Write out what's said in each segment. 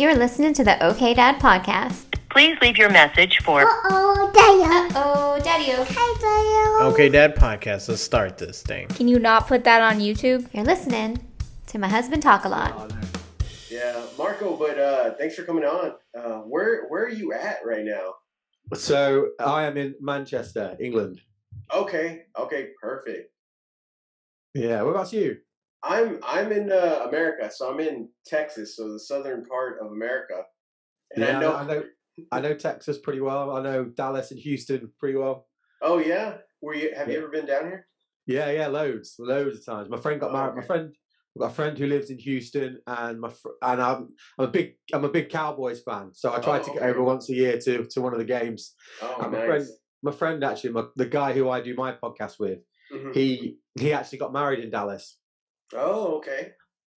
You're listening to the OK Dad podcast. Please leave your message for Daddy-o. Hi, Daddy-o. OK Dad podcast. Let's start this thing. Can you not put that on YouTube? You're listening to my husband talk a lot. Oh, no. Yeah, Marco, but thanks for coming on. Where are you at right now? So I am in Manchester, England. Okay, perfect. Yeah, what about you? I'm in America, so I'm in Texas, so the southern part of America. And Yeah, I know Texas pretty well. I know Dallas and Houston pretty well. Oh yeah, have you ever been down here? Yeah, loads of times. My friend got married. Okay. I've got a friend who lives in Houston, and I'm a big Cowboys fan. So I try to get over once a year to one of the games. Oh, And nice. my friend actually, the guy who I do my podcast with, Mhm. he actually got married in Dallas. Oh, okay.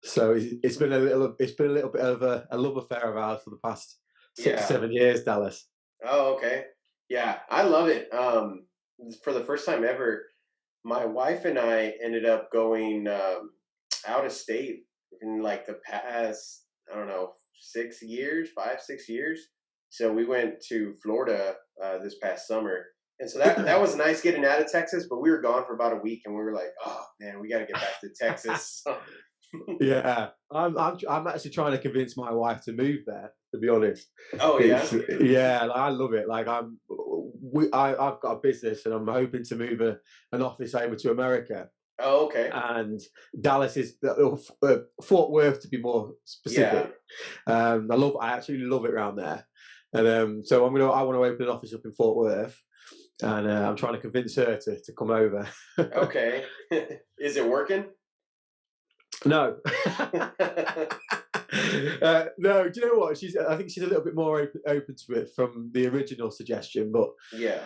So it's been a little bit of a love affair of ours for the past 6-7 years, Dallas. Oh, okay. Yeah, I love it. For the first time ever, my wife and I ended up going out of state in like the past, I don't know, 5, 6 years. So we went to Florida this past summer. And so that was nice getting out of Texas, but we were gone for about a week and we were like, oh man, we got to get back to Texas. Yeah, I'm actually trying to convince my wife to move there. To be honest. Oh yeah. Yeah, like, I love it. Like I've got a business and I'm hoping to move an office over to America. Oh, okay. And Dallas is Fort Worth, to be more specific. Yeah. I actually love it around there. And so I want to open an office up in Fort Worth, and I'm trying to convince her to come over. Okay. Is it working? No. No, do you know what? I think she's a little bit more open to it from the original suggestion, but Yeah.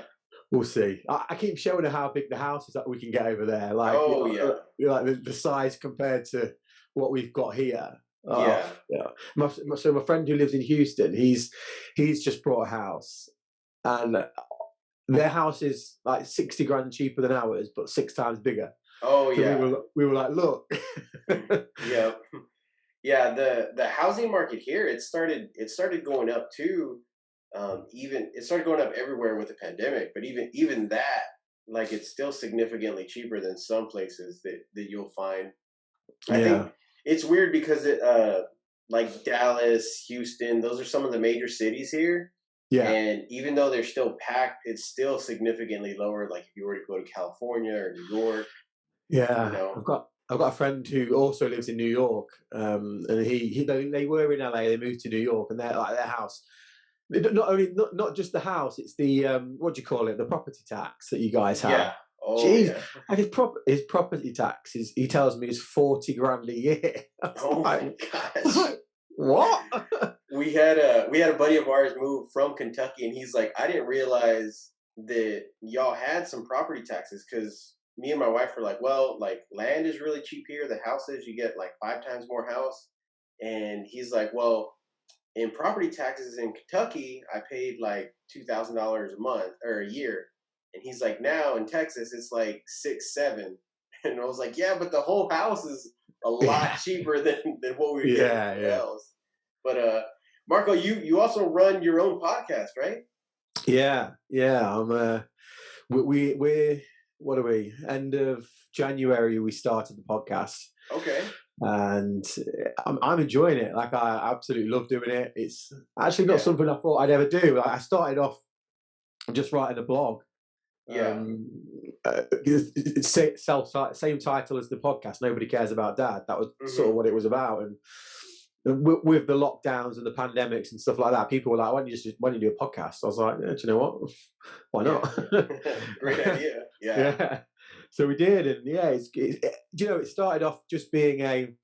we'll see. I keep showing her how big the house is that we can get over there. Like, Oh, like the size compared to what we've got here. Yeah. So my friend who lives in Houston, he's just bought a house, and their house is like 60 grand cheaper than ours, but 6 times bigger. Oh So yeah. we were like, look. Yeah. Yeah, the housing market here, it started going up too. Even it started going up everywhere with the pandemic, but even that, like, it's still significantly cheaper than some places that you'll find. I think it's weird because it like Dallas, Houston, those are some of the major cities here. Yeah. And even though they're still packed, it's still significantly lower. Like if you were to go to California or New York. Yeah. You know. I've got a friend who also lives in New York, and they were in LA. They moved to New York, and their house. Not just the house. It's the what do you call it? The property tax that you guys have. Yeah. Oh, Jeez. yeah. And his property tax he tells me is 40 grand a year. Oh my gosh. What? We had a buddy of ours move from Kentucky, and he's like, I didn't realize that y'all had some property taxes, because me and my wife were like, well, like land is really cheap here. The houses, you get like 5 times more house. And he's like, well, in property taxes in Kentucky, I paid like $2,000 a month or a year. And he's like, now in Texas, it's like 6-7. And I was like, yeah, but the whole house is a lot cheaper than what we get anywhere else. But Marco, you also run your own podcast, right? Yeah. I'm we're what are we? End of January we started the podcast. Okay. And I'm enjoying it. Like, I absolutely love doing it. It's actually not something I thought I'd ever do. Like, I started off just writing a blog. Yeah. Same title as the podcast. Nobody cares about Dad. That was sort of what it was about. And with the lockdowns and the pandemics and stuff like that, people were like, why don't you do a podcast? I was like, do you know what? Why not? Great idea. Yeah. So we did, and it started off just being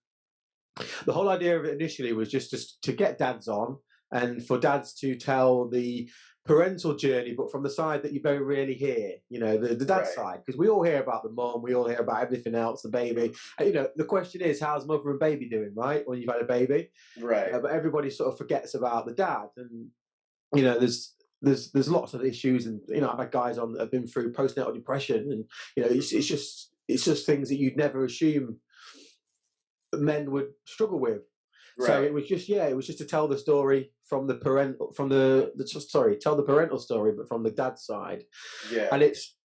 the whole idea of it initially was just to get dads on, and for dads to tell the parental journey, but from the side that you don't really hear, the dad side, because we all hear about the mom, we all hear about everything else, the baby. And, the question is, how's mother and baby doing, right? When you've had a baby, right? But everybody sort of forgets about the dad, and there's lots of issues, and I've had guys on that have been through post-natal depression, and it's just things that you'd never assume men would struggle with. So Right. it was just to tell the story from the tell the parental story, but from the dad's side. Yeah. And it's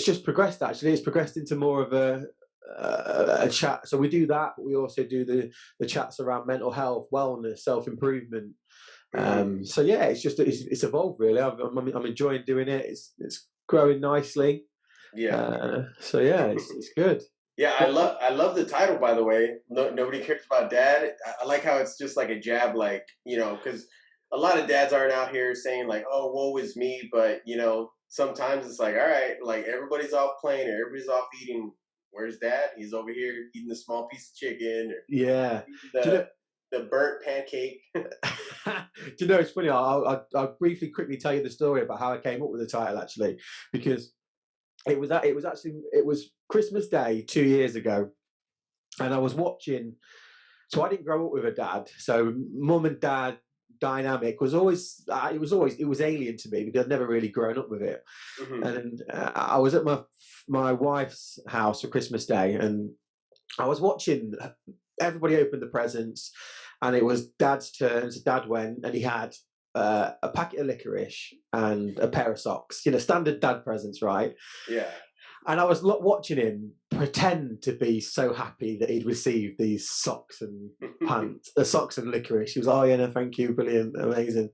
just progressed. Actually, it's progressed into more of a chat. So we do that, but we also do the chats around mental health, wellness, self improvement. Mhm. So yeah, it's evolved really. I'm enjoying doing it. It's growing nicely. Yeah. So yeah, it's good. Yeah, What? I love the title, by the way. No, nobody cares about dad. I like how it's just like a jab, like, because a lot of dads aren't out here saying like, "Oh, woe is me," but sometimes it's like, all right, like everybody's off playing or everybody's off eating. Where's dad? He's over here eating a small piece of chicken or Yeah. eating Do you know? the burnt pancake. Do you know? It's funny. I'll briefly, quickly tell you the story about how I came up with the title actually, because it was Christmas Day 2 years ago, and I was watching. So I didn't grow up with a dad. So mum and dad dynamic was always it was alien to me because I'd never really grown up with it. Hmm. And I was at my wife's house for Christmas Day, and I was watching everybody open the presents, and it was dad's turn. So dad went, and he had a packet of licorice and a pair of socks. Standard dad presents, right? Yeah. And I was watching him pretend to be so happy that he'd received these socks and pants, the socks and licorice. He was, oh yeah, no, thank you, brilliant, amazing.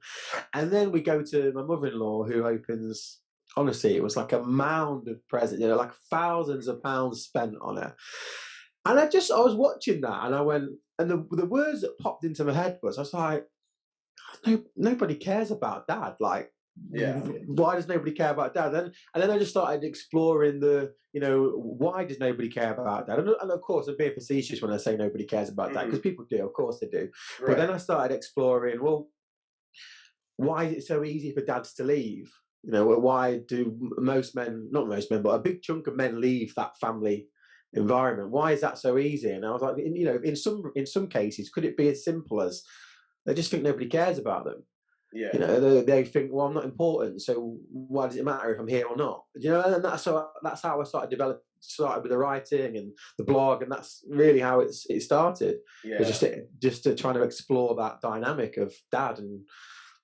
And then we go to my mother-in-law, who opens. Honestly, it was like a mound of presents, like thousands of pounds spent on her. And I was watching that, and I went, and the words that popped into my head was, I was like, no, nobody cares about dad. Like, Yeah. why does nobody care about dad? And then I just started exploring why does nobody care about dad? And of course, I'm being facetious when I say nobody cares about dad, because people do, of course they do. But then Right. I started exploring, well, why is it so easy for dads to leave? Why do most men, not most men, but a big chunk of men leave that family environment? Why is that so easy? And I was like, in some cases, could it be as simple as they just think nobody cares about them? Yeah. They think, well, I'm not important, so why does it matter if I'm here or not? And that's how I started with the writing and the blog, and that's really how it started. It was Yeah. just to trying to explore that dynamic of dad, and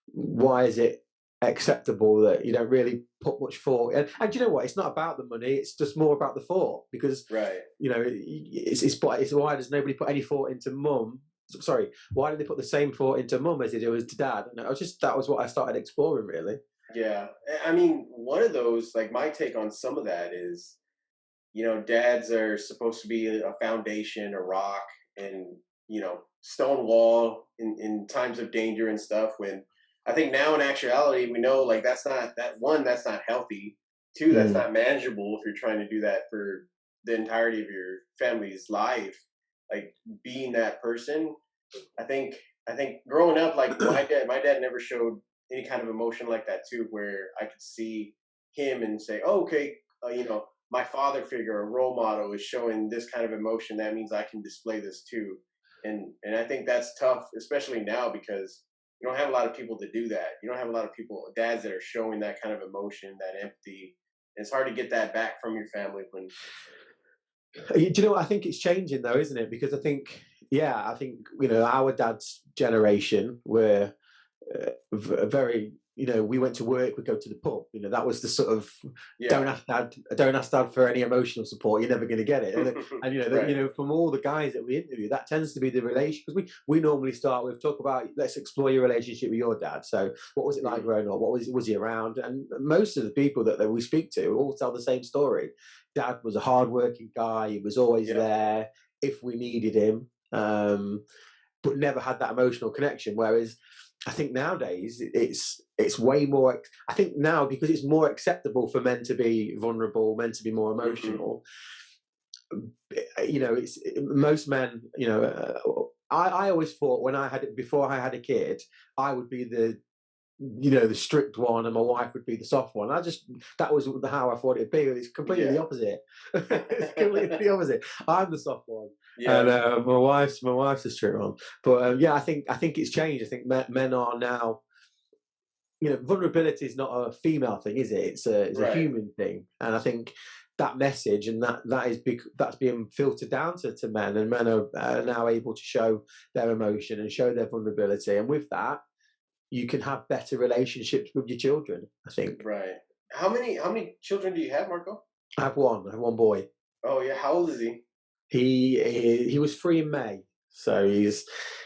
why is it acceptable that you don't really put much thought. And do you know what? It's not about the money. It's just more about the thought, because Right. it's why does nobody put any thought into mum? Sorry, why did they put the same thought into mum as they do as to dad? And that was what I started exploring, really. Yeah. I mean, one of those, like my take on some of that is, dads are supposed to be a foundation, a rock, and, stone wall in times of danger and stuff. When I think now in actuality, we know like that's not healthy. Two, that's Mm. not manageable if you're trying to do that for the entirety of your family's life. Like being that person, I think growing up, like my dad never showed any kind of emotion like that too, where I could see him and say, oh, okay, my father figure, a role model, is showing this kind of emotion. That means I can display this too, and I think that's tough, especially now, because you don't have a lot of people to do that. You don't have a lot of dads that are showing that kind of emotion, that empathy. It's hard to get that back from your family when. Do you know what? I think it's changing though, isn't it? Because I think our dad's generation were very, we went to work, we go to the pub. That was the sort of don't ask dad for any emotional support. You're never going to get it. And Right. from all the guys that we interview, that tends to be the relation, because we normally start with talk about, let's explore your relationship with your dad. So what was it like growing up? What was he around? And most of the people that we speak to all tell the same story. Dad was a hardworking guy. He was always there if we needed him, but never had that emotional connection. Whereas I think nowadays it's way more. I think now, because it's more acceptable for men to be vulnerable, men to be more emotional. It's most men. I always thought before I had a kid, I would be the strict one, and my wife would be the soft one. That was how I thought it'd be. It's completely the opposite. It's completely the opposite. I'm the soft one, and my wife's the strict one. But I think it's changed. I think men are now. Vulnerability is not a female thing, is it? It's a Right. human thing, and I think that message, and that's being filtered down to men, and men are now able to show their emotion and show their vulnerability, and with that, you can have better relationships with your children, I think. Right. How many children do you have, Marco? I have one boy. Oh yeah, how old is he? He was 3 in May, so he's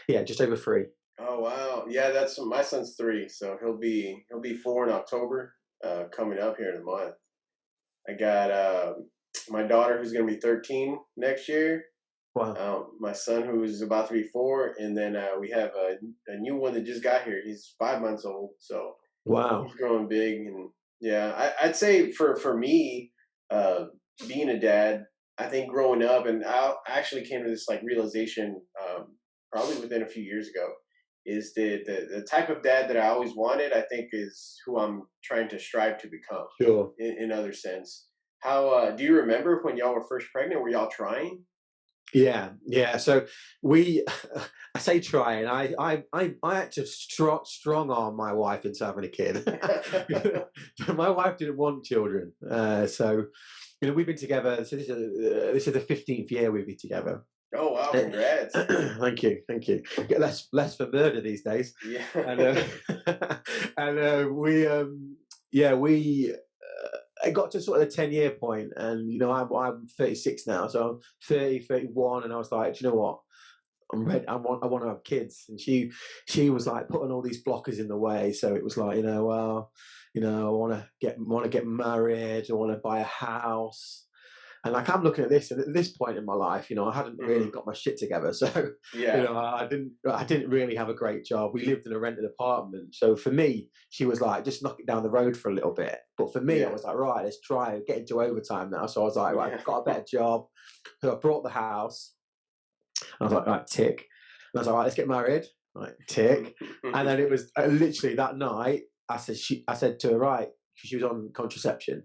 just over 3. Oh wow, yeah, that's my son's 3, so he'll be 4 in October, coming up here in a month. I got my daughter who's gonna be 13 next year. Wow. My son who's about to be 4, and then we have a new one that just got here. He's 5 months old, so Wow. he's growing big. And yeah, I'd say for me, being a dad, I think growing up, and I actually came to this like realization probably within a few years ago, is that the type of dad that I always wanted, I think, is who I'm trying to strive to become. Sure. In other sense. How do you remember when y'all were first pregnant? Were y'all trying? Yeah. So I say trying. I had to strong arm my wife into having a kid. My wife didn't want children, so we've been together. So this is the 15th year we've been together. Oh wow! Congrats. Thank you. Get less for murder these days. Yeah. And we I got to sort of the 10-year point, and I'm 36 now, so I'm 30, 31, and I was like, do you know what? I'm ready. I want to have kids. And she was like putting all these blockers in the way. So it was like, I want to get married. I want to buy a house. And like, I'm looking at this, and at this point in my life, I hadn't really got my shit together. So, I didn't really have a great job. We lived in a rented apartment. So for me, she was like, just knock it down the road for a little bit. But for me, I was like, right, let's try and get into overtime now. So I was like, right, I've got a better job. So I brought the house. I was like, right, tick. And I was like, right, let's get married. Right, tick. And then it was literally that night, I said to her, right, she was on contraception.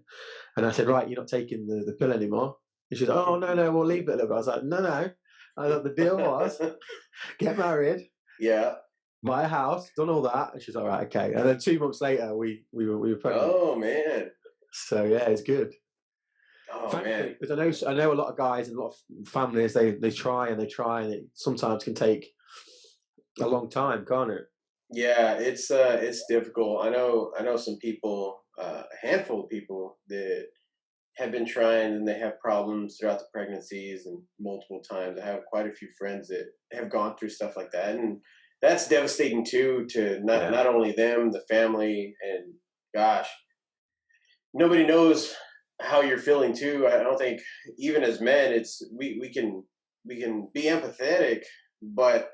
And I said, right, you're not taking the pill anymore. And she was like, oh, no, we'll leave it a little bit. I was like, no. I thought the deal was get married, buy a house, done all that. And she's like, all right, okay. And then 2 months later, we were pregnant. Oh, man. So, yeah, it's good. Oh, Thankfully, man. because I know a lot of guys and a lot of families, they try, and it sometimes can take a long time, can't it? Yeah, it's difficult. I know some people, a handful of people that have been trying, and they have problems throughout the pregnancies and multiple times. I have quite a few friends that have gone through stuff like that, and that's devastating too, to not only them, the family, and gosh, nobody knows how you're feeling too. I don't think even as men, we can be empathetic, but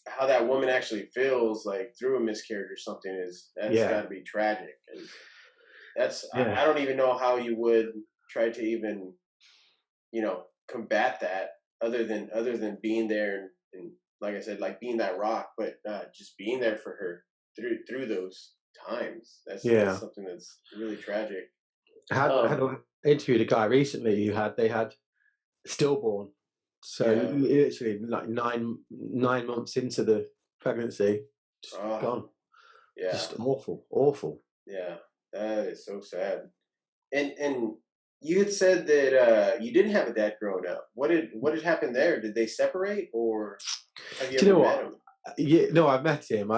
how that woman actually feels like through a miscarriage or something that's got to be tragic. And that's I don't even know how you would try to even combat that other than being there and like I said, like being that rock, but just being there for her through those times. That's something that's really tragic. I had interviewed a guy recently who they had stillborn. So literally like nine months into the pregnancy, just gone. Yeah, just awful. Yeah, that is so sad. And you had said that you didn't have a dad growing up. What had happened there? Did they separate, or have you ever met him? Yeah, no, I've met him.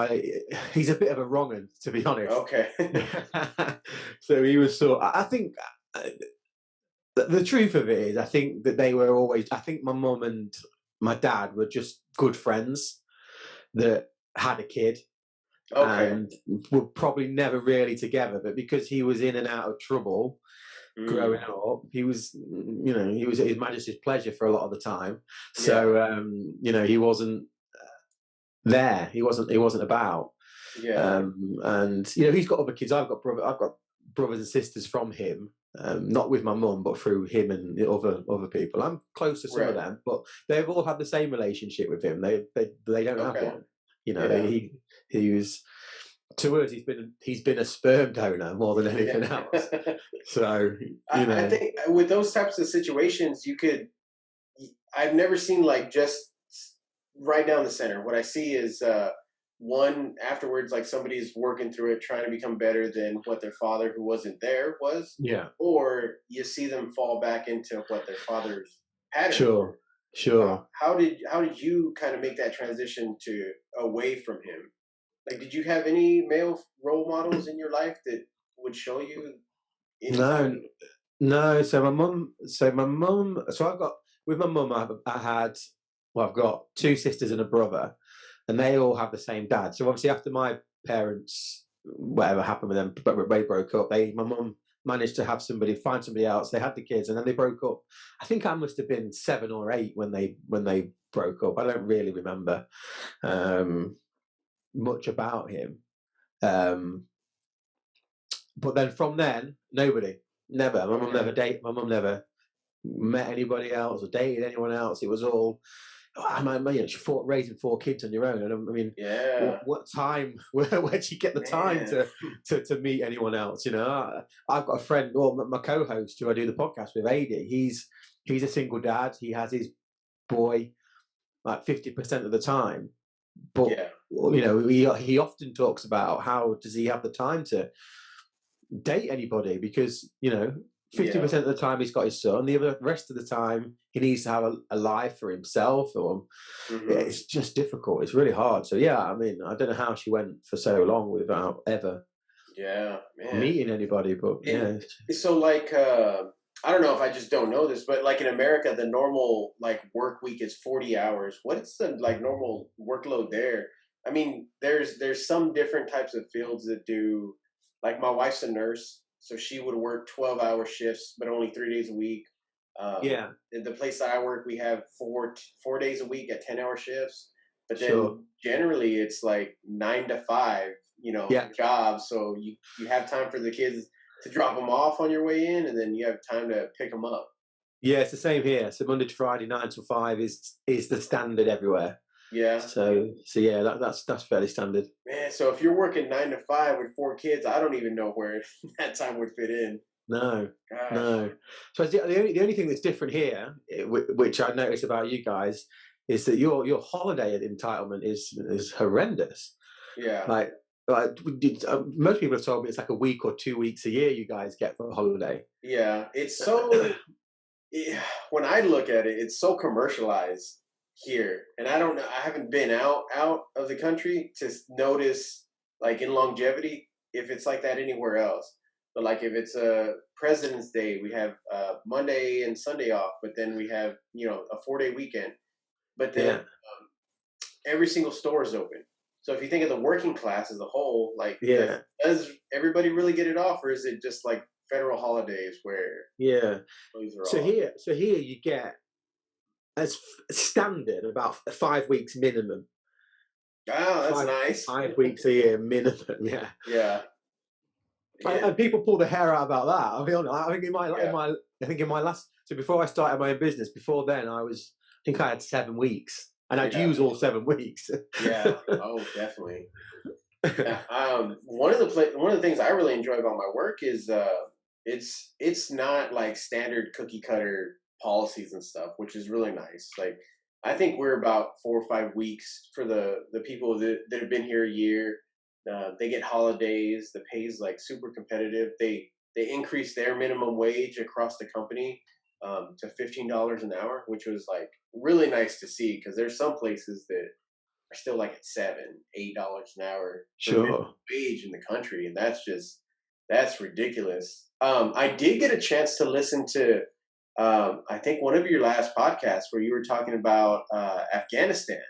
He's a bit of a wrong 'un, to be honest. Okay. So he was I think. The truth of it is, I think that they were always. I think my mum and my dad were just good friends that had a kid, and were probably never really together. But because he was in and out of trouble growing up, he was at His Majesty's pleasure for a lot of the time. So he wasn't there. He wasn't about. Yeah. And he's got other kids. I've got brothers and sisters from him. Not with my mum, but through him and other people. I'm close to some of them, but they've all had the same relationship with him. They don't have one. He was, to us, he's been a sperm donor more than anything else. So I think with those types of situations, I've never seen like just right down the center. What I see is one afterwards, like somebody's working through it, trying to become better than what their father, who wasn't there, was, Yeah. or you see them fall back into what their father's pattern. Sure. Sure. How did you kind of make that transition to away from him? Like, did you have any male role models in your life that would show you? No. So my mum. So I've got with my mum. I've got two sisters and a brother, and they all have the same dad. So obviously, after my parents, whatever happened with them, but they broke up. My mum managed to find somebody else. They had the kids, and then they broke up. I think I must have been 7 or 8 when they broke up. I don't really remember much about him. But then from then, nobody, never. My mum never dated. My mum never met anybody else or dated anyone else. It was all. She fought raising 4 kids on your own. And I mean, what time? Where'd you get the time to meet anyone else? You know, I've got a friend, my co-host who I do the podcast with, AD. He's a single dad. He has his boy like 50% of the time. But you know, he often talks about how does he have the time to date anybody, because you know 50% of the time he's got his son, the rest of the time he needs to have a life for himself, or it's just difficult. It's really hard. So I mean, I don't know how she went for so long without ever meeting anybody, but so like I don't know if I just don't know this, but like in America, the normal like work week is 40 hours. What's the like normal workload there? I mean, there's some different types of fields that do, like my wife's a nurse, so she would work 12-hour shifts, but only 3 days a week. In the place that I work, we have 4 days a week at 10-hour shifts, but then generally it's like 9 to 5, you know, jobs. So you have time for the kids to drop them off on your way in, and then you have time to pick them up. Yeah, it's the same here. So Monday to Friday, 9 to 5 is the standard everywhere. Yeah. So that's fairly standard. Man, so if you're working 9 to 5 with 4 kids, I don't even know where that time would fit in. No. So the only thing that's different here, which I notice about you guys, is that your holiday at Entitlement is horrendous. Yeah. Like most people have told me it's like a week or 2 weeks a year you guys get for a holiday. Yeah, it's so. When I look at it, it's so commercialized here, and I don't know. I haven't been out of the country to notice, like in longevity, if it's like that anywhere else. But like if it's a President's Day, we have Monday and Sunday off, but then we have a 4-day weekend. But then every single store is open. So if you think of the working class as a whole, like does everybody really get it off, or is it just like federal holidays where So here you get as standard about 5 weeks minimum. Oh, that's nice. 5 weeks a year minimum. Yeah. And people pull their hair out about that. I'll be honest. I think in my last, so before I started my own business, before then I had 7 weeks, and I'd use all 7 weeks. Yeah. Oh, definitely. One of the things I really enjoy about my work is it's not like standard cookie cutter policies and stuff, which is really nice. Like I think we're about 4 or 5 weeks for the people that have been here a year. They get holidays. The pay is like super competitive. They increased their minimum wage across the company to $15 an hour, which was like really nice to see, because there's some places that are still like at $7, $8 an hour for minimum wage in the country, and that's ridiculous. I did get a chance to listen to I think one of your last podcasts where you were talking about Afghanistan.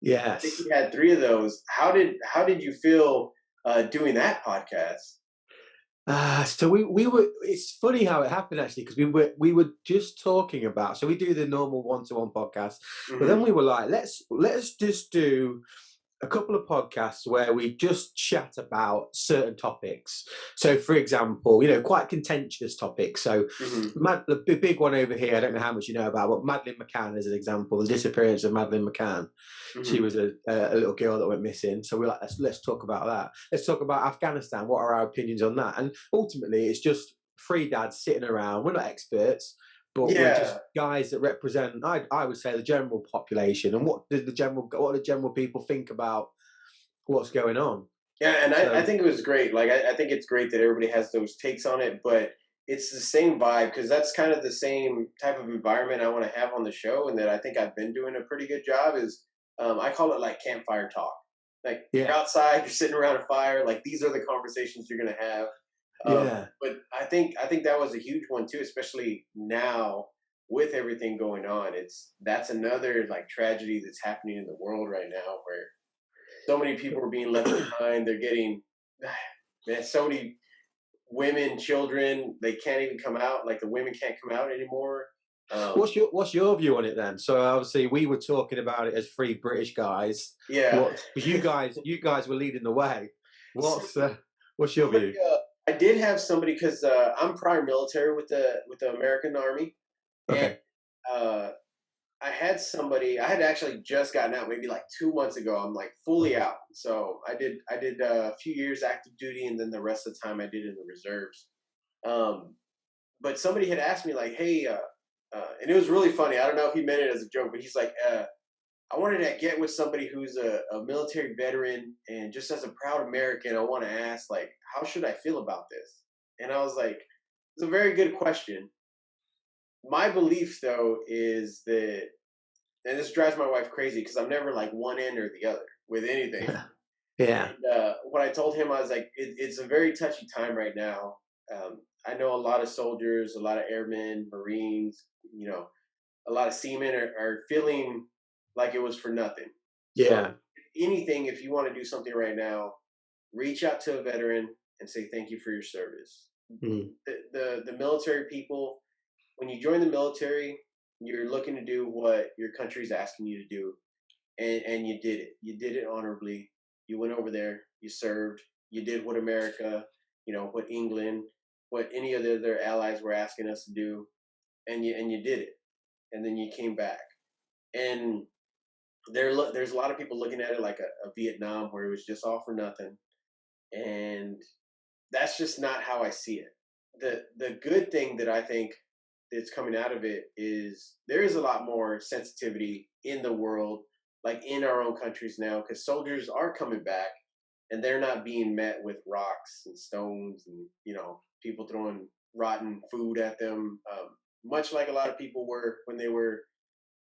Yes. I think you had 3 of those. How did you feel doing that podcast? So we were. It's funny how it happened actually, because we were just talking about. So we do the normal 1-to-1 podcast, but then we were like, let's just do a couple of podcasts where we just chat about certain topics. So, for example, quite contentious topics. So, the big one over here, I don't know how much you know about, but Madeline Mccann is an example. The disappearance of Madeline Mccann. She was a little girl that went missing. So we're like, let's talk about that. Let's talk about Afghanistan. What are our opinions on that? And ultimately, it's just 3 dads sitting around. We're not experts, but we're just guys that represent, I would say, the general population. And what do the general people think about what's going on. Yeah, and So, I think it was great. Like, I think it's great that everybody has those takes on it, but it's the same vibe because that's kind of the same type of environment I want to have on the show, and that I think I've been doing a pretty good job is I call it like campfire talk. Like, you're yeah, outside, you're sitting around a fire, like these are the conversations you're gonna have. yeah, But I think that was a huge one too, especially now with everything going on. That's another like tragedy that's happening in the world right now where so many people are being left behind. They're getting, man, so many women, children, they can't even come out. Like the women can't come out anymore. what's your view on it then? So obviously we were talking about it as three British guys. Yeah. Because you guys were leading the way. What's your Somebody, view? I did have somebody because I'm prior military with the American Army, and Okay. uh, I had somebody. I had actually just gotten out, maybe like 2 months ago. I'm like fully out. So I did a few years active duty, and then the rest of the time I did in the reserves. Um, but somebody had asked me like, "Hey," and it was really funny. I don't know if he meant it as a joke, but he's like, "I wanted to get with somebody who's a military veteran, and just as a proud American, I want to ask like, how should I feel about this?" And I was like, "It's a very good question." My belief though is that, and this drives my wife crazy because I'm never like one end or the other with anything. Yeah. And what I told him, I was like, it's a very touchy time right now. I know a lot of soldiers, a lot of airmen, Marines, a lot of seamen are feeling like it was for nothing. Yeah. So anything, if you want to do something right now, reach out to a veteran and say thank you for your service. Mm. The military people, when you join the military, you're looking to do what your country's asking you to do, and you did it. You did it honorably. You went over there. You served. You did what America, what England, what any of the other allies were asking us to do, and you did it. And then you came back. And there's a lot of people looking at it like a Vietnam where it was just all for nothing, and that's just not how I see it. The good thing that I think that's coming out of it is there is a lot more sensitivity in the world, like in our own countries now, because soldiers are coming back and they're not being met with rocks and stones and people throwing rotten food at them, much like a lot of people were when they were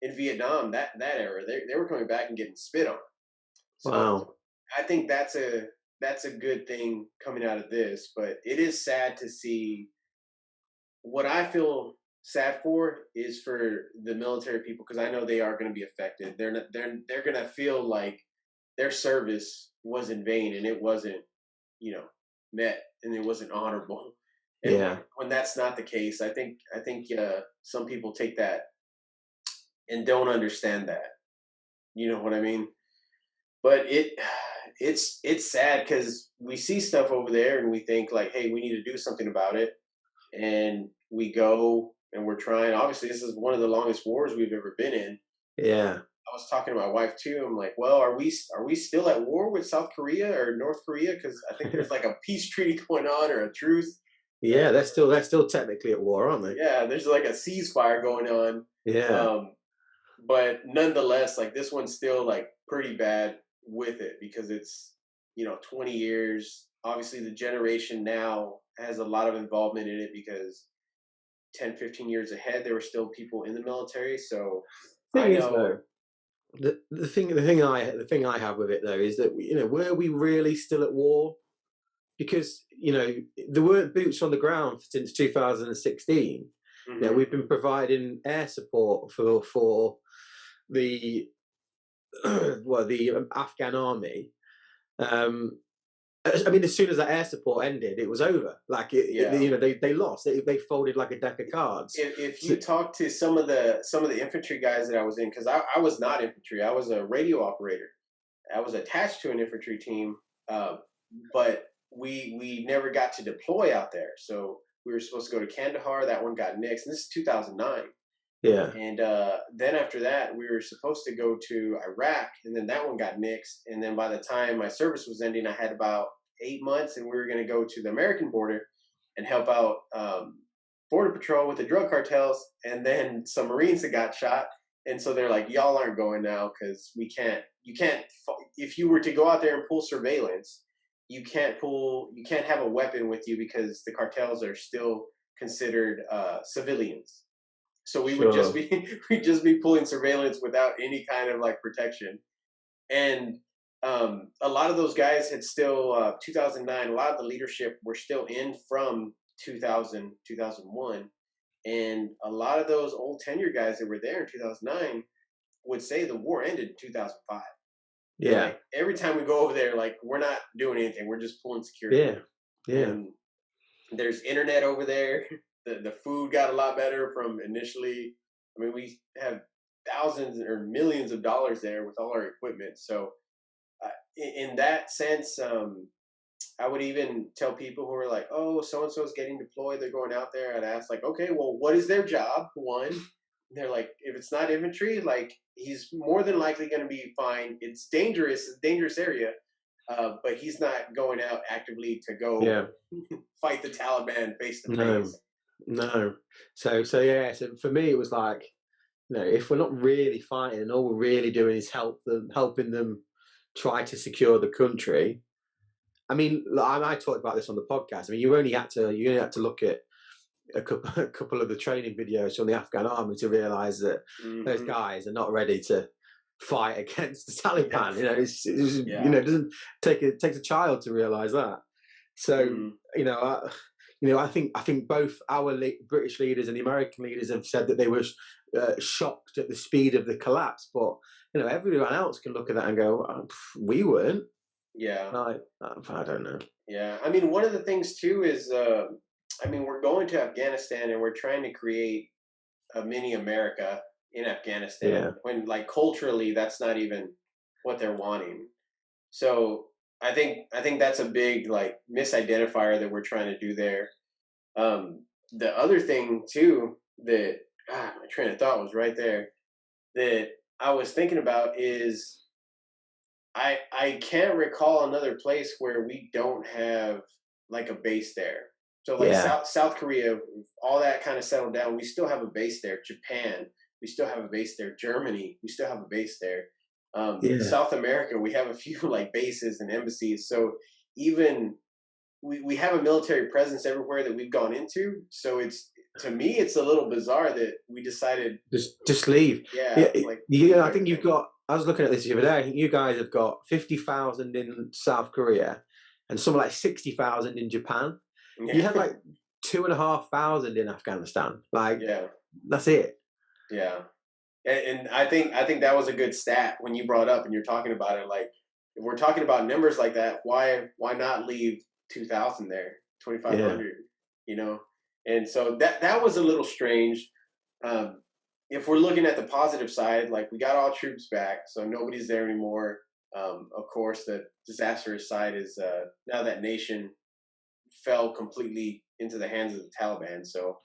in Vietnam, that era. They were coming back and getting spit on. So Wow. I think that's a good thing coming out of this, but it is sad to see. What I feel sad for is for the military people because I know they are going to be affected. They're going to feel like their service was in vain and it wasn't, met and it wasn't honorable. And Yeah. when that's not the case, I think some people take that and don't understand that. You know what I mean? But it's sad because we see stuff over there and we think like, hey, we need to do something about it, and we go and we're trying. Obviously, this is one of the longest wars we've ever been in. Yeah. I was talking to my wife too. I'm like, well, are we still at war with South Korea or North Korea? Because I think there's like a peace treaty going on or a truce. Yeah, they're still technically at war, aren't they? Yeah, there's like a ceasefire going on. Yeah. But nonetheless, like this one's still like pretty bad with it because it's 20 years. Obviously, the generation now has a lot of involvement in it because 10, 15 years ahead, there were still people in the military. So I Thing is, know, though, the thing I have with it though is that were we really still at war? Because there weren't boots on the ground since 2016. mhm, We've been providing air support for the the Afghan army. I mean, as soon as that air support ended, it was over. Like yeah. they lost. They folded like a deck of cards. If So, you talk to some of the infantry guys that I was in, because I was not infantry, I was a radio operator. I was attached to an infantry team, uh, but we never got to deploy out there. So we were supposed to go to Kandahar. That one got nixed. And this is 2009. yeah, And then after that, we were supposed to go to Iraq, and then that one got nixed. And then by the time my service was ending, I had about 8 months, and we were going to go to the American border and help out Border Patrol with the drug cartels. And then some Marines that got shot, And so they're like, y'all aren't going now because you can't, if you were to go out there and pull surveillance, you can't have a weapon with you because the cartels are still considered civilians. So we would just be pulling surveillance without any kind of like protection. And a lot of those guys had still 2009, a lot of the leadership were still in from 2000, 2001. And a lot of those old tenure guys that were there in 2009 would say the war ended in 2005. Yeah. Like, every time we go over there, like, we're not doing anything. We're just pulling security. Yeah. Yeah. And there's internet over there. The food got a lot better from initially. I mean, we have thousands or millions of dollars there with all our equipment. So in that sense, I would even tell people who are like, oh, so-and-so is getting deployed. They're going out there. I'd ask, like, okay, well, what is their job? One, they're like, if it's not infantry, like, he's more than likely going to be fine. It's dangerous. It's a dangerous area. But he's not going out actively to go fight the Taliban face to face. No. So for me, it was like, if we're not really fighting and all we're really doing is helping them try to secure the country. I mean, I talked about this on the podcast. I mean, you only had to look at a couple of the training videos from the Afghan army to realize that those guys are not ready to fight against the Taliban. It doesn't takes a child to realize that. So I think both our British leaders and the American leaders have said that they were shocked at the speed of the collapse, but everyone else can look at that and go, we weren't. Yeah. I don't know. Yeah. I mean, one of the things too is, we're going to Afghanistan and we're trying to create a mini America in Afghanistan when, like, culturally that's not even what they're wanting. So I think that's a big, like, misidentifier that we're trying to do there. The other thing too that my train of thought was right there that I was thinking about is I can't recall another place where we don't have, like, a base there. So, like, South Korea, all that kind of settled down. We still have a base there. Japan, we still have a base there. Germany, we still have a base there. South America, we have a few, like, bases and embassies. So even we have a military presence everywhere that we've gone into. So to me, it's a little bizarre that we decided just leave. I think you've got. I was looking at this the other day. I think you guys have got 50,000 in South Korea and something like 60,000 in Japan. Yeah. You have like 2,500 in Afghanistan. Like, that's it. Yeah, and I think that was a good stat when you brought up and you're talking about it. Like, if we're talking about numbers like that, why not leave 2,000 there, 2,500? And so that was a little strange. If we're looking at the positive side, like, we got all troops back, so nobody's there anymore. Of course, the disastrous side is now that nation fell completely into the hands of the Taliban. So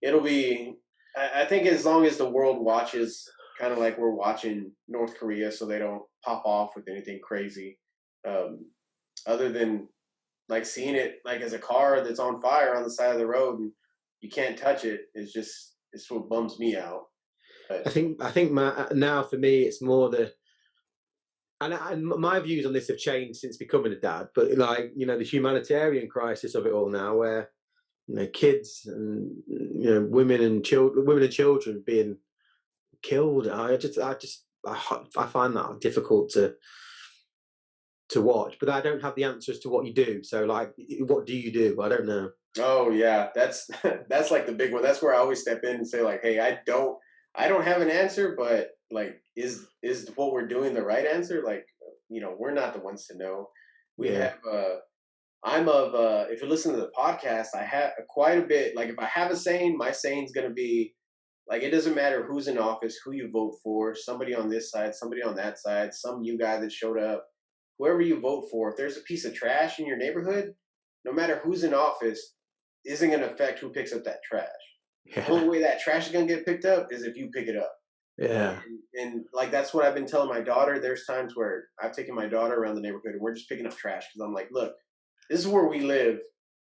it'll be, I think, as long as the world watches, kind of like we're watching North Korea, so they don't pop off with anything crazy. Other than, like, seeing it, like, as a car that's on fire on the side of the road and you can't touch it, it's what bums me out. But I think now for me it's more and my views on this have changed since becoming a dad. But, like, the humanitarian crisis of it all now, where kids and women and children being killed. I find that difficult to watch. But I don't have the answers to what you do. So, like, what do you do? I don't know. Oh yeah, that's like the big one. That's where I always step in and say, like, hey, I don't have an answer, but, like, is what we're doing the right answer? Like, we're not the ones to know. We have if you listen to the podcast, I have quite a bit. Like, if I have a saying, my saying's going to be, like, it doesn't matter who's in office, who you vote for, somebody on this side, somebody on that side, some new guy that showed up, whoever you vote for, if there's a piece of trash in your neighborhood, no matter who's in office, isn't going to affect who picks up that trash. The only way that trash is going to get picked up is if you pick it up. Yeah. And like, that's what I've been telling my daughter. There's times where I've taken my daughter around the neighborhood and we're just picking up trash because I'm like, look, this is where we live.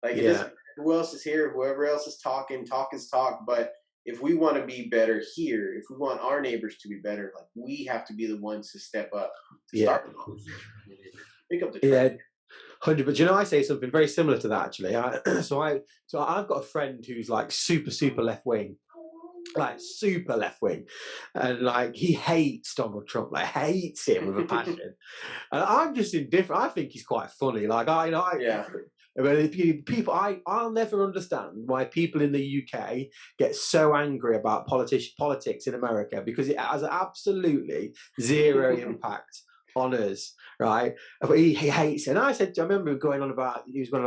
Like, it doesn't matter who else is here, whoever else is talking, talk is talk. But if we want to be better here, if we want our neighbors to be better, like we have to be the ones to step up to start the conversation. Pick up the trend. 100. But I say something very similar to that actually. So I've got a friend who's like super left wing, like super left wing, and like he hates Donald Trump, like hates him with a passion. And I'm just indifferent. I think he's quite funny. Like I'll never understand why people in the UK get so angry about politics in America, because it has absolutely zero impact on us, right? But he hates it. And I remember he was going on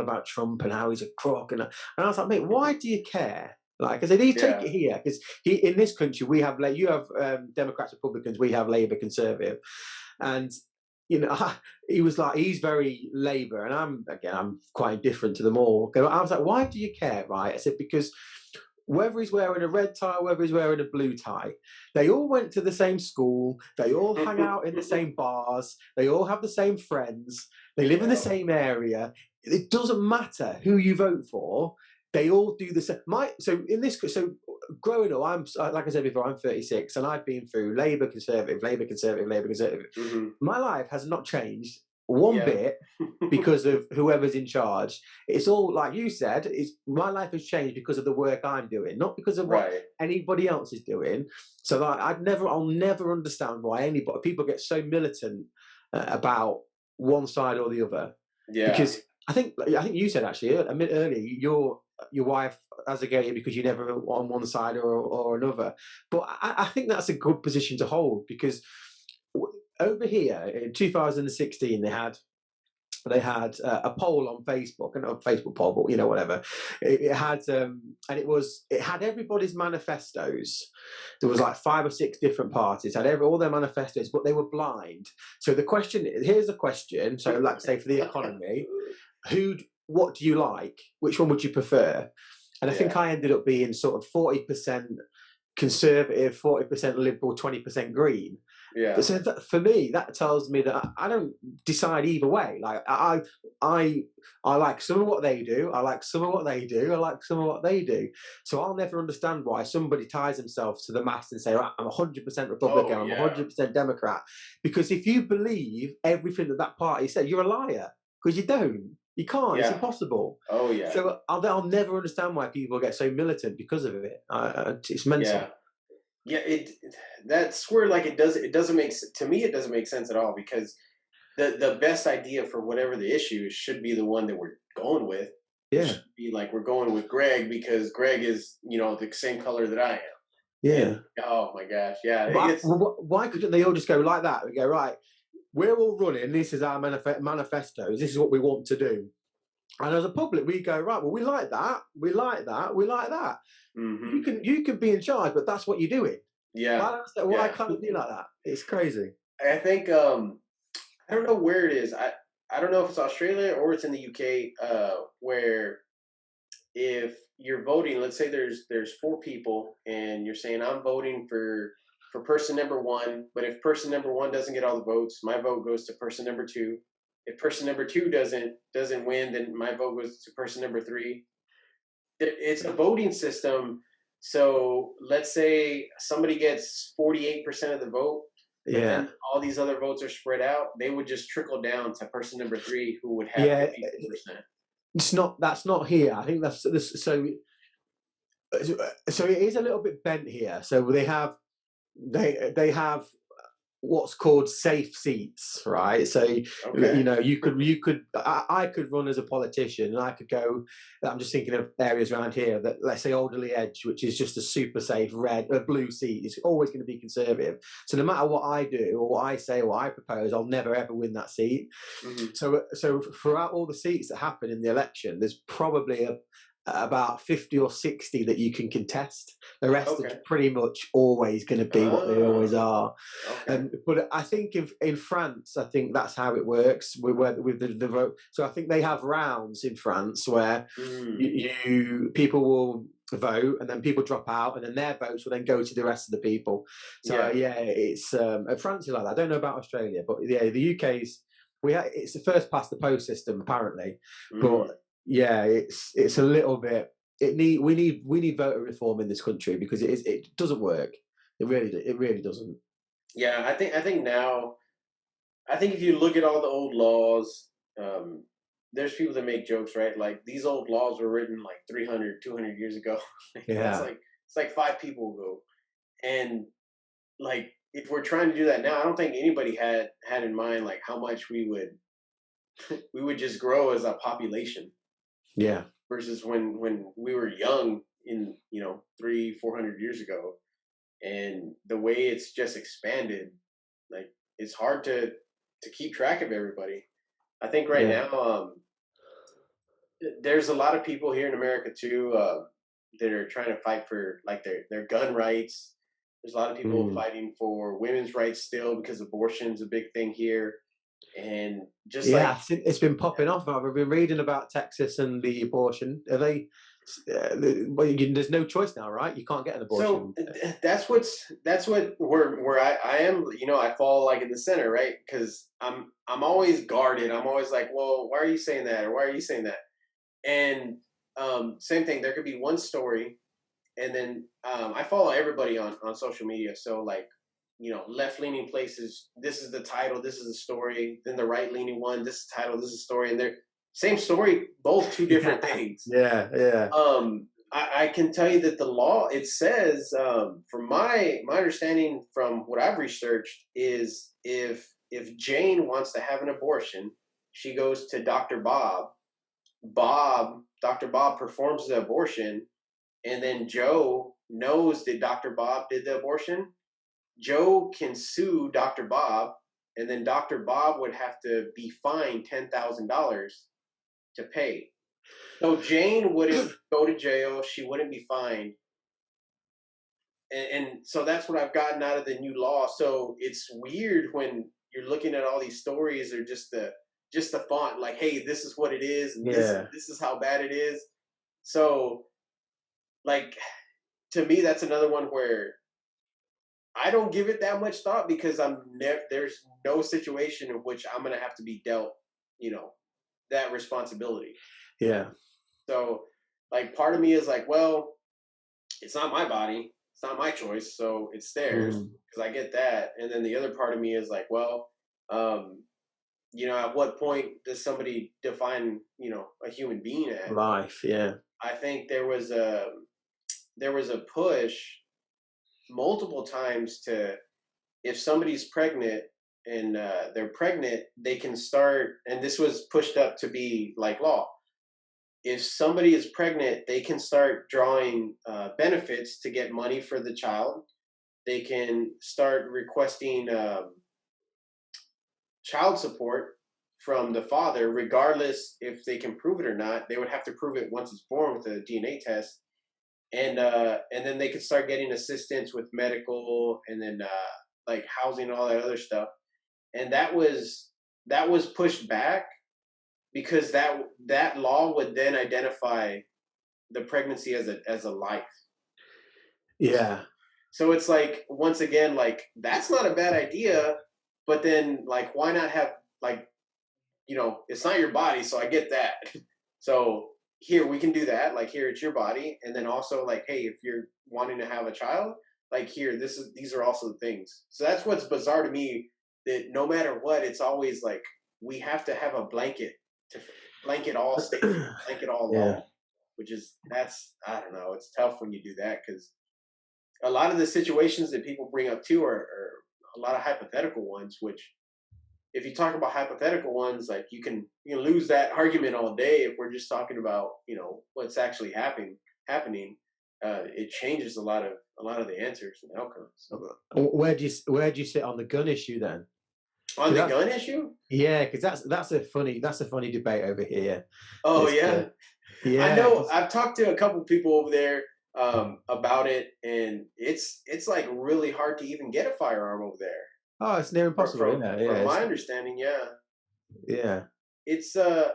about Trump and how he's a crook, and I was like, mate, why do you care? Like, I said, you take it here, because in this country we have you have Democrats, Republicans, we have Labour, Conservative, and he was like, he's very Labour, and I'm quite indifferent to them all. I was like, why do you care, right? I said, because whether he's wearing a red tie, whether he's wearing a blue tie, they all went to the same school, they all hang out in the same bars, they all have the same friends, they live in the same area. It doesn't matter who you vote for. They all do the same. So growing up, I'm like I said before, I'm 36, and I've been through Labour, Conservative, Labour, Conservative, Labour, Conservative. Mm-hmm. My life has not changed one bit because of whoever's in charge. It's all, like you said, my life has changed because of the work I'm doing, not because of what anybody else is doing. So I'll never understand why people get so militant about one side or the other. Yeah, because I think you said actually a minute earlier, your wife as a gay because you never on one side or another. But I think that's a good position to hold, because over here in 2016 they had a poll on Facebook, and not a Facebook poll, but whatever. It had it had everybody's manifestos. There was like 5 or 6 different parties had all their manifestos, but they were blind. So here's a question. So like say for the economy, what do you like? Which one would you prefer? And I think I ended up being sort of 40% Conservative, 40% Liberal, 20% Green. Yeah. So for me, that tells me that I don't decide either way. Like I like some of what they do. I like some of what they do. I like some of what they do. So I'll never understand why somebody ties themselves to the mast and say, right, I'm 100% Republican, I'm 100% Democrat. Because if you believe everything that party said, you're a liar. Because you don't. You can't. It's impossible. Oh yeah. So I'll never understand why people get so militant because of it. It's mental. Yeah, that's where like it doesn't make to me, it doesn't make sense at all, because the best idea for whatever the issue is should be the one that we're going with. Yeah. It should be like we're going with Greg because Greg is, the same color that I am. Yeah. And, oh my gosh. Yeah. Why couldn't they all just go like that? We go, right, we're all running, this is our manifestos, this is what we want to do. And as a public, we go, right, well, we like that, we like that, we like that. Mm-hmm. You can be in charge, but that's what you're doing. Yeah. Why can't it be like that? It's crazy. I think, I don't know where it is. I don't know if it's Australia or it's in the UK, where if you're voting, let's say there's 4 people and you're saying, I'm voting for person number 1, but if person number 1 doesn't get all the votes, my vote goes to person number 2. If person number 2 doesn't win, then my vote goes to person number 3. It's a voting system. So let's say somebody gets 48% of the vote, and all these other votes are spread out. They would just trickle down to person number 3, who would have 50%. That's not here. I think that's so. So it is a little bit bent here. So they have what's called safe seats, right? So you could I could run as a politician, and I could go. I'm just thinking of areas around here that, let's say, Alderley Edge, which is just a super safe blue seat. It's always going to be Conservative. So no matter what I do or what I say or what I propose, I'll never ever win that seat. Mm-hmm. So throughout all the seats that happen in the election, there's probably about 50 or 60 that you can contest. The rest are pretty much always going to be what they always are. Okay. But I think in France, I think that's how it works with the vote. So I think they have rounds in France where people will vote, and then people drop out, and then their votes will then go to the rest of the people. So it's France is like that. I don't know about Australia, but the UK's it's the first past the post system apparently, but. Yeah, it's a little bit we need voter reform in this country because it doesn't work. It really doesn't. Yeah, I think now, I think if you look at all the old laws, there's people that make jokes, right? Like these old laws were written like 300, 200 years ago. Yeah. It's like 5 people ago, and like if we're trying to do that now, I don't think anybody had in mind like how much we would just grow as a population. Yeah. Versus when we were young in 300-400 years ago, and the way it's just expanded, like it's hard to keep track of everybody. I think right now there's a lot of people here in America too that are trying to fight for like their gun rights. There's a lot of people fighting for women's rights still because abortion's a big thing here. And just it's been popping off. I've been reading about Texas and the abortion. Are they? There's no choice now, right? You can't get an abortion. So that's where I am. I fall like in the center, right? Because I'm always guarded. I'm always like, well, why are you saying that, or why are you saying that? And same thing. There could be one story, and then I follow everybody on social media. So like, left-leaning places, this is the title, this is the story. Then the right-leaning one, this is the title, this is the story. And they're same story, both two different things. Yeah. I can tell you that the law, it says, from my understanding from what I've researched, is if Jane wants to have an abortion, she goes to Dr. Bob. Dr. Bob performs the abortion, and then Joe knows that Dr. Bob did the abortion. Joe can sue Dr. Bob, and then Dr. Bob would have to be fined $10,000 to pay. So Jane wouldn't go to jail. She wouldn't be fined. And so that's what I've gotten out of the new law. So it's weird when you're looking at all these stories, or just the font, like, hey, this is what it is, and this is how bad it is. So, like, to me, that's another one where I don't give it that much thought, because there's no situation in which I'm going to have to be dealt, that responsibility. Yeah. So, like, part of me is like, well, it's not my body, it's not my choice, so it's theirs, because I get that. And then the other part of me is like, well, at what point does somebody define, a human being as life? Yeah. I think there was a push multiple times to, if somebody's pregnant and they're pregnant, they can start, and this was pushed up to be like law. If somebody is pregnant, they can start drawing benefits to get money for the child. They can start requesting child support from the father, regardless if they can prove it or not. They would have to prove it once it's born with a DNA test. And then they could start getting assistance with medical, and then like housing and all that other stuff. And that was pushed back, because that law would then identify the pregnancy as a life. Yeah. So it's like, once again, like, that's not a bad idea, but then, like, why not have, like, it's not your body, so I get that. So here, we can do that. Like, here, it's your body. And then also, like, hey, if you're wanting to have a child, like, here, these are also the things. So that's what's bizarre to me, that no matter what, it's always like, we have to have a blanket to blanket all states, blanket all law, which is, I don't know, it's tough when you do that, because a lot of the situations that people bring up too are a lot of hypothetical ones, which, if you talk about hypothetical ones, like, you can lose that argument all day. If we're just talking about, what's actually happening, it changes a lot of the answers and outcomes. Where do you sit on the gun issue then? On the gun issue? Yeah, because that's a funny debate over here. Oh, yeah. I know. I've talked to a couple people over there about it, and it's like really hard to even get a firearm over there. Oh, it's near impossible. From my understanding, yeah. Yeah. It's I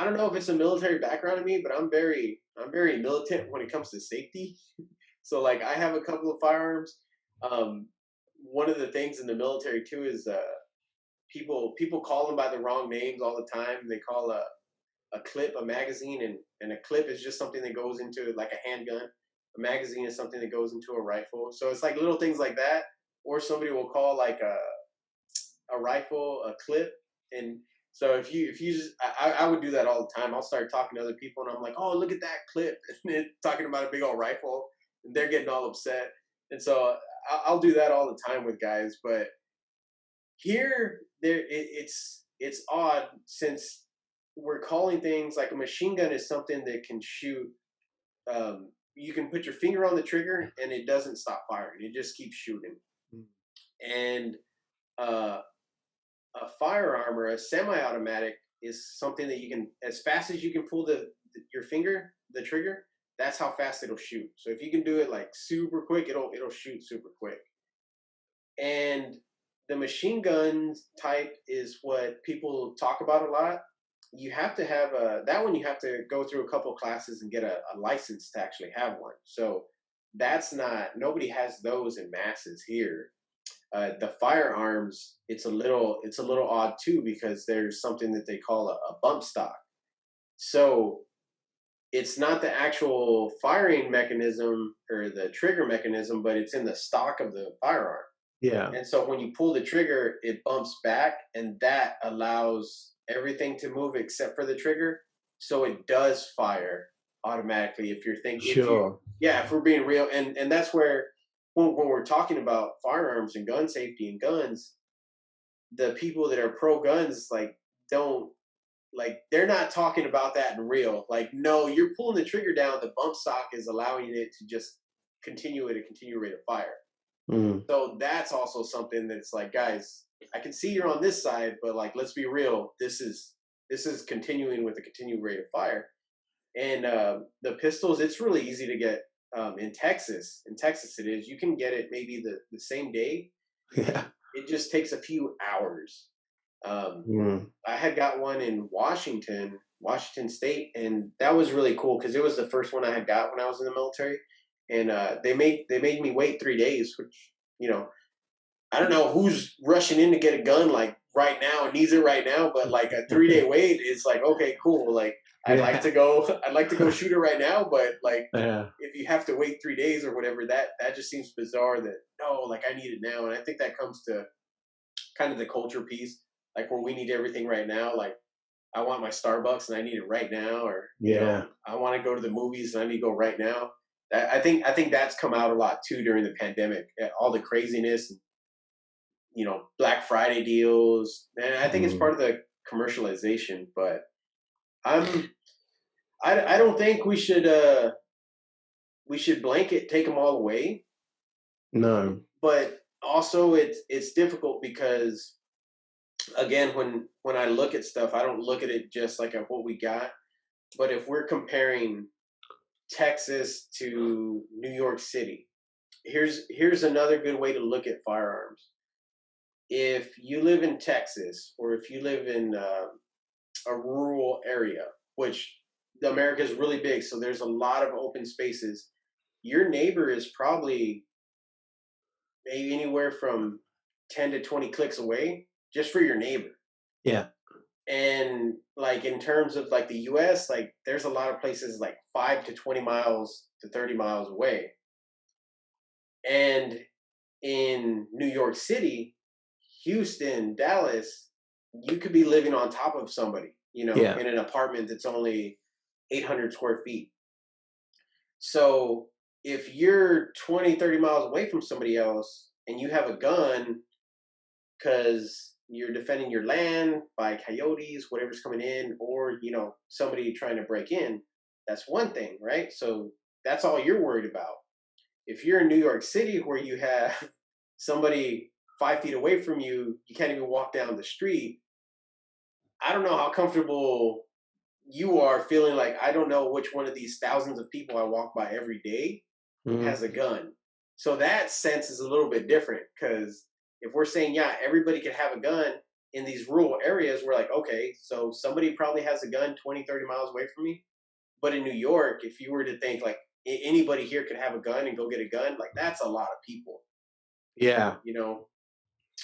don't know if it's a military background in me, but I'm very militant when it comes to safety. So, like, I have a couple of firearms. One of the things in the military too is people call them by the wrong names all the time. They call a a clip, a magazine, and a clip is just something that goes into like a handgun. A magazine is something that goes into a rifle. So it's like little things like that. Or somebody will call like a rifle a clip. And so if you just, I would do that all the time. I'll start talking to other people and I'm like, oh, look at that clip. And they're talking about a big old rifle and they're getting all upset. And so I'll do that all the time with guys. But here, it's odd since we're calling things like a machine gun is something that can shoot. You can put your finger on the trigger and it doesn't stop firing. It just keeps shooting. And a firearm or a semi-automatic is something that you can, as fast as you can pull your finger, the trigger, that's how fast it'll shoot. So if you can do it like super quick, it'll shoot super quick. And the machine gun type is what people talk about a lot. You have to have that one. You have to go through a couple classes and get a license to actually have one. So that's not, nobody has those in masses here. The firearms, it's a little odd too, because there's something that they call a bump stock. So it's not the actual firing mechanism or the trigger mechanism, but it's in the stock of the firearm. Yeah. And so when you pull the trigger, it bumps back, and that allows everything to move except for the trigger. So it does fire automatically if you're thinking. Sure. If we're being real. And that's where, when we're talking about firearms and gun safety and guns, the people that are pro guns, they're not talking about that in real. Like, no, you're pulling the trigger down. The bump stock is allowing it to just continue at a continued rate of fire. So that's also something that's like, guys, I can see you're on this side, but like, let's be real. This is continuing with a continued rate of fire. And the pistols, it's really easy to get in Texas. In Texas, it is. You can get it maybe the same day. Yeah. It just takes a few hours. I had got one in Washington State, and that was really cool because it was the first one I had got when I was in the military. And they made me wait 3 days, which, I don't know who's rushing in to get a gun like right now and needs it right now, but like a 3-day wait is like, okay, cool. Like I'd like to go shoot it right now, but like if you have to wait 3 days or whatever, that just seems bizarre. That no, like I need it now, and I think that comes to kind of the culture piece, like where we need everything right now. Like I want my Starbucks and I need it right now, or I want to go to the movies and I need to go right now. I think that's come out a lot too during the pandemic. All the craziness, Black Friday deals, and I think it's part of the commercialization. But I don't think we should blanket take them all away. No. But also it's difficult because, again, when I look at stuff, I don't look at it just like at what we got. But if we're comparing Texas to New York City, here's another good way to look at firearms. If you live in Texas, or if you live in a rural area, which America is really big, so there's a lot of open spaces, your neighbor is probably maybe anywhere from 10 to 20 clicks away just for your neighbor. Yeah. And like in terms of like the US, like there's a lot of places like 5 to 20 miles to 30 miles away. And in New York City, Houston, Dallas, you could be living on top of somebody, in an apartment that's only 800 square feet. So if you're 20, 30 miles away from somebody else and you have a gun because you're defending your land by coyotes, whatever's coming in, or, somebody trying to break in, that's one thing, right? So that's all you're worried about. If you're in New York City where you have somebody 5 feet away from you, you can't even walk down the street. I don't know how comfortable you are feeling like, I don't know which one of these thousands of people I walk by every day has a gun. So that sense is a little bit different, because if we're saying, everybody can have a gun in these rural areas, we're like, okay, so somebody probably has a gun 20, 30 miles away from me. But in New York, if you were to think like anybody here could have a gun and go get a gun, like that's a lot of people. Yeah.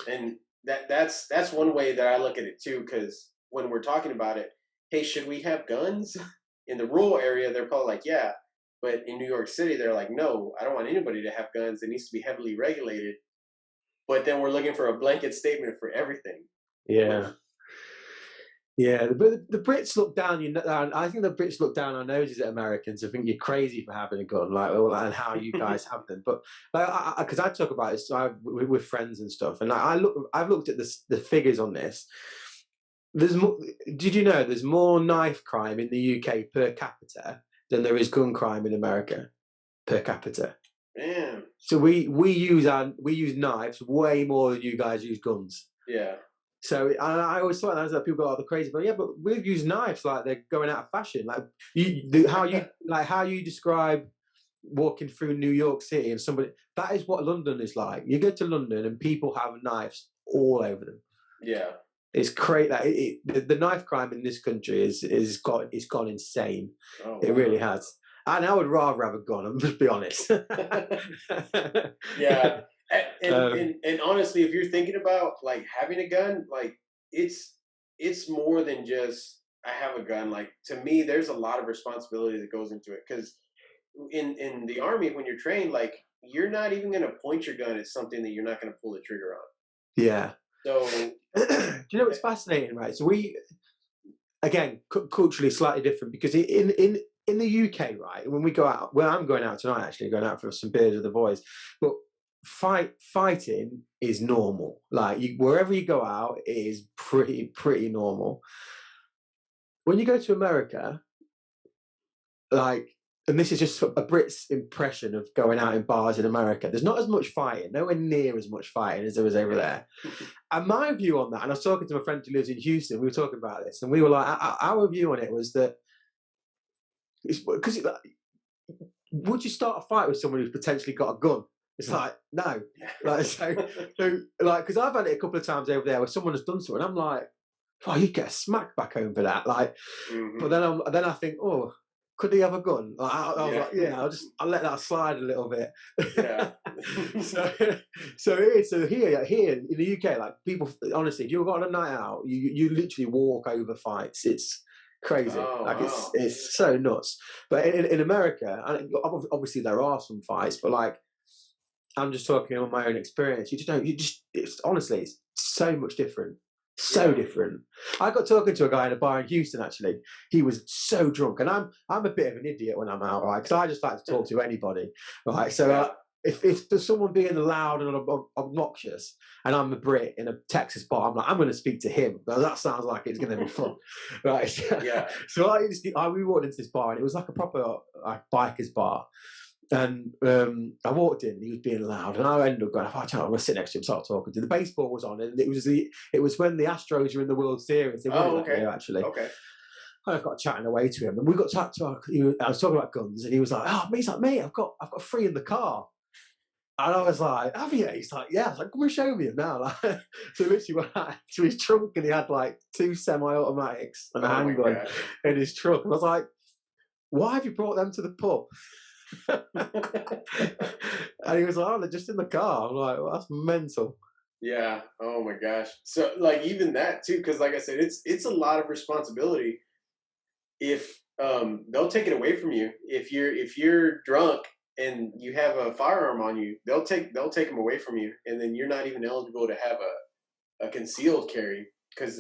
And that's one way that I look at it too, because when we're talking about it, hey, should we have guns? In the rural area, they're probably like, yeah. But in New York City, they're like, no, I don't want anybody to have guns. It needs to be heavily regulated. But then we're looking for a blanket statement for everything. Yeah. Yeah, but the Brits look down. I think the Brits look down our noses at Americans. I think you're crazy for having a gun, and how you guys have them. But because I talk about this with friends and stuff, and I've looked at the figures on this. There's more. Did you know there's more knife crime in the UK per capita than there is gun crime in America per capita? Damn. So we use knives way more than you guys use guns. Yeah. So I always thought that people go, "Oh, they're crazy," but yeah, but we've used knives like they're going out of fashion. Like how you describe walking through New York City and somebody, that is what London is like. You go to London and people have knives all over them. Yeah. It's crazy. Like the knife crime in this country is gone insane. Oh, it really has. And I would rather have a gun. I'm just be honest. Yeah. And honestly, if you're thinking about like having a gun, like it's more than just I have a gun. Like to me, there's a lot of responsibility that goes into it. Because in the Army, when you're trained, like you're not even going to point your gun at something that you're not going to pull the trigger on. Yeah. So do you know what's fascinating, right? So we, again, culturally slightly different because in the UK, right, when we go out, well, I'm going out tonight, actually, going out for some beers with the boys, but fighting is normal. Like wherever you go out, it is pretty normal. When you go to America, like, and this is just a Brit's impression of going out in bars in America, there's not as much fighting, nowhere near as much fighting as there was over there. And my view on that, and I was talking to my friend who lives in Houston, we were talking about this, and we were like, our view on it was that because would you start a fight with someone who's potentially got a gun? It's like, no. Like, so like, because I've had it a couple of times over there where someone has done something, and I'm like, oh, you get a smack back home for that. Like, but then I think, oh, could he have a gun? Like, I was like, yeah, I'll let that slide a little bit. Yeah. so here in the UK, like people, honestly, if you've got a night out, you literally walk over fights. It's crazy. It's so nuts. But in America, and obviously there are some fights, but like I'm just talking on my own experience. It's honestly, it's so much different. So different. I got talking to a guy in a bar in Houston, actually. He was so drunk, and I'm a bit of an idiot when I'm out, right? Because I just like to talk to anybody, right? So if there's someone being loud and obnoxious, and I'm a Brit in a Texas bar, I'm like, I'm going to speak to him. That sounds like it's going to be fun, right? So we walked into this bar, and it was like a proper biker's bar. And I walked in, and he was being loud, and I ended up going, I'm going to sit next to him, start talking to him. The baseball was on, and it was when the Astros were in the World Series. They won that year, actually. Okay. I got chatting away to him, and we got to I was talking about guns, and he was like, "Oh, he's like, mate, I've got 3 in the car." And I was like, "Have you?" He's like, "Yeah." I was like, "Come and show me him now." Like, so literally went out to his trunk, and he had like 2 semi-automatics and a handgun in his trunk. And I was like, "Why have you brought them to the pub?" And he was like, "Oh, they're just in the car." I'm like, "Well, that's mental." Yeah. Oh my gosh. So like even that too, because like I said, it's a lot of responsibility. If they'll take it away from you, if you're drunk and you have a firearm on you, they'll take them away from you, and then you're not even eligible to have a concealed carry, because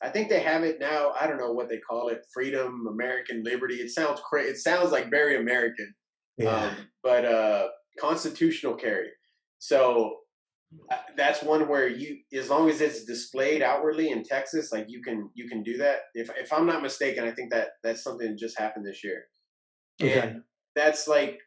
I think they have it now. I don't know what they call it. Freedom, American liberty. It sounds It sounds like very American. Yeah. But constitutional carry. So that's one where as long as it's displayed outwardly in Texas, like you can do that. If I'm not mistaken, I think that's something that just happened this year. Okay. And that's like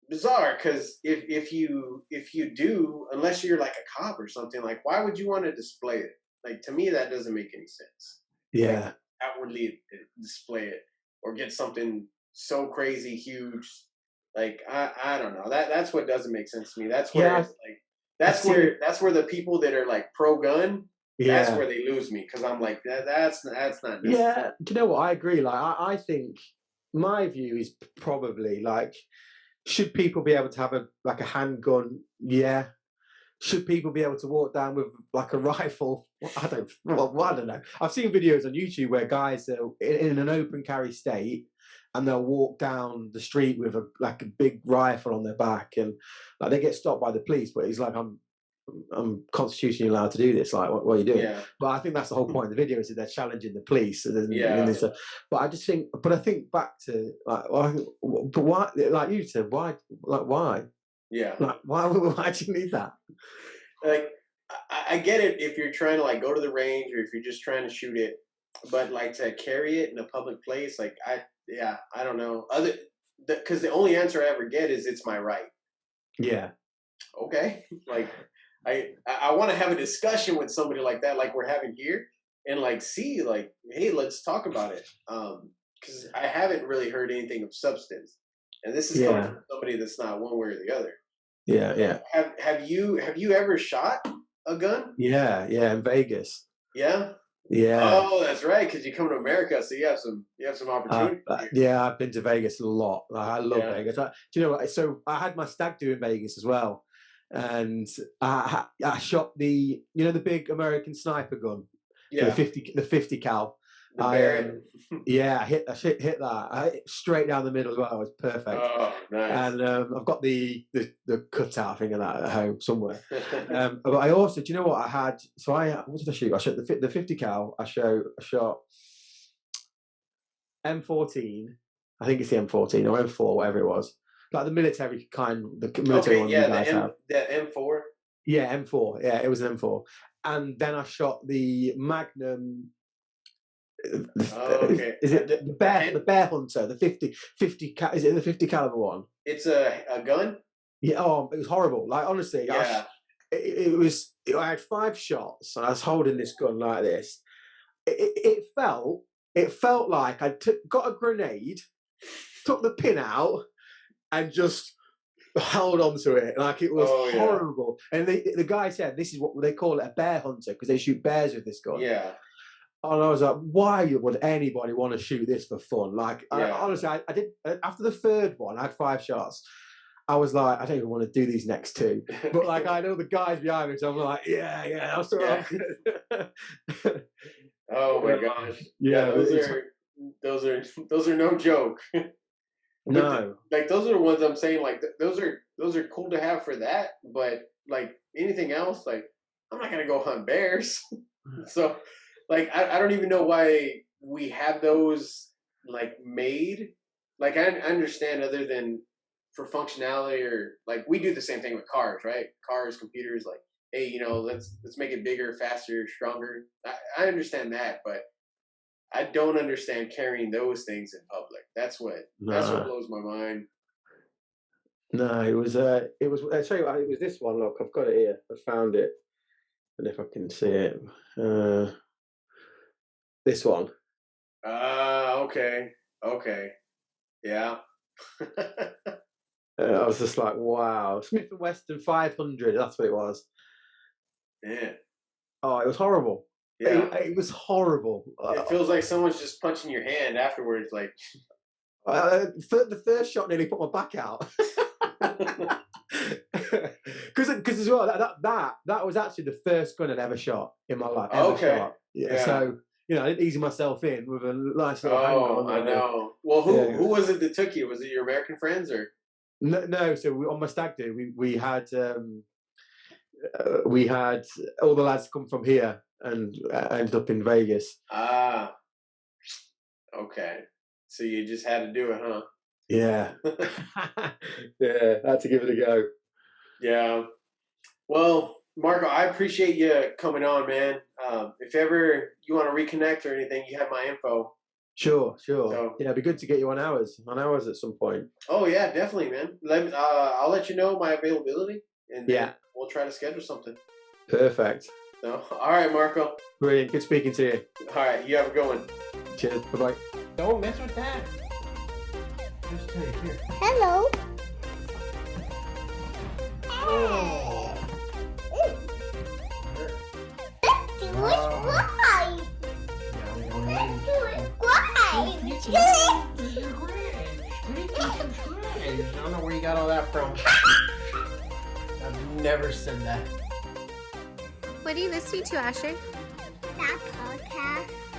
bizarre, because if you do, unless you're like a cop or something, like why would you want to display it? Like, to me, that doesn't make any sense. Yeah. Like, outwardly display it or get something so crazy huge. Like, I don't know. That's what doesn't make sense to me. That's where it's like that's where the people that are like pro gun, that's where they lose me, because I'm like that's not necessary. Yeah. Do you know what? I agree. Like I think my view is probably like, should people be able to have a handgun? Yeah. Should people be able to walk down with like a rifle? I don't know. I've seen videos on YouTube where guys are in an open carry state and they'll walk down the street with a big rifle on their back, and like they get stopped by the police, but he's like, I'm constitutionally allowed to do this. Like, what are you doing? Yeah. But I think that's the whole point of the video, is that they're challenging the police. And Yeah. But I just think, I think back to like, but why? Like you said, why? Like, why? Yeah. Like, why do you need that? Like, I get it if you're trying to like go to the range or if you're just trying to shoot it, but like to carry it in a public place, like I don't know. Because the only answer I ever get is it's my right. Yeah. Okay. Like I want to have a discussion with somebody like that, like we're having here, and like see like, hey, let's talk about it. Because I haven't really heard anything of substance, and this is coming from somebody that's not one way or the other. Yeah, yeah. Have you ever shot a gun? Yeah, in Vegas. Yeah. Yeah. Oh, that's right. Because you come to America, so you have some opportunity. Yeah, I've been to Vegas a lot. Like, I love Vegas. Do you know what? So I had my stag do in Vegas as well, and I shot the big American sniper gun, the 50 cal. I hit that straight down the middle as well. It was perfect. Oh, nice. And I've got the cutout thing of that at home somewhere. But I also, do you know what I had? So what did I shoot? I shot the 50 cal. I shot M14. I think it's the M14 or M4, whatever it was. Like the military kind, the military one you guys have. The M4. Yeah, M4. Yeah, it was an M4. And then I shot the Magnum. Okay. Is it the Bear Hunter? The 50 is it the 50 caliber one? It's a gun? Yeah. Oh, it was horrible. Like, honestly, yeah. I had 5 shots and I was holding this gun like this. It felt like I got a grenade, took the pin out, and just held on to it. Like, it was horrible. And the guy said this is what they call it, a bear hunter, because they shoot bears with this gun. Yeah. And I was like, why would anybody want to shoot this for fun? Like, honestly, I did. After the third one, I had 5 shots. I was like, I don't even want to do these next 2. But like, I know the guys behind me, so I'm like, yeah, that's all right. Oh my gosh. Yeah, those are no joke. No. Like, those are the ones I'm saying, like, those are cool to have for that, but like anything else, like, I'm not gonna go hunt bears. So like, I don't even know why we have those like made. Like, I understand, other than for functionality, or like we do the same thing with cars, right? Cars, computers, like, hey, let's make it bigger, faster, stronger. I understand that, but I don't understand carrying those things in public. That's what blows my mind. No, it was. I tell you what, it was this one. Look, I've got it here. I found it, and if I can see it, this one. Okay, yeah. I was just like, wow, Smith & Wesson 500. That's what it was. Yeah. Oh, it was horrible. Yeah. It was horrible. It feels like someone's just punching your hand afterwards. Like, the first shot nearly put my back out. Because as well, that was actually the first gun I'd ever shot in my life. Shot. Yeah. So I didn't easy myself in with a nice little handgun. I know. Well, who was it that took you? Was it your American friends or? No. So on my stag do, we had all the lads come from here, and I ended up in Vegas. Ah. Okay. So you just had to do it, huh? Yeah. Yeah, I had to give it a go. Yeah. Well, Marco, I appreciate you coming on, man. If ever you want to reconnect or anything, you have my info. Sure. So, it'd be good to get you on ours at some point. Oh yeah, definitely, man. I'll let you know my availability, and then we'll try to schedule something. Perfect. So, all right, Marco. Brilliant. Good speaking to you. All right, you have a good one. Cheers. Bye-bye. Don't mess with that. Just take it here. Hello. Oh. Let's do it right. Let's do it right. I don't know where you got all that from. I've never said that. What are you listening to, Asher? podcast.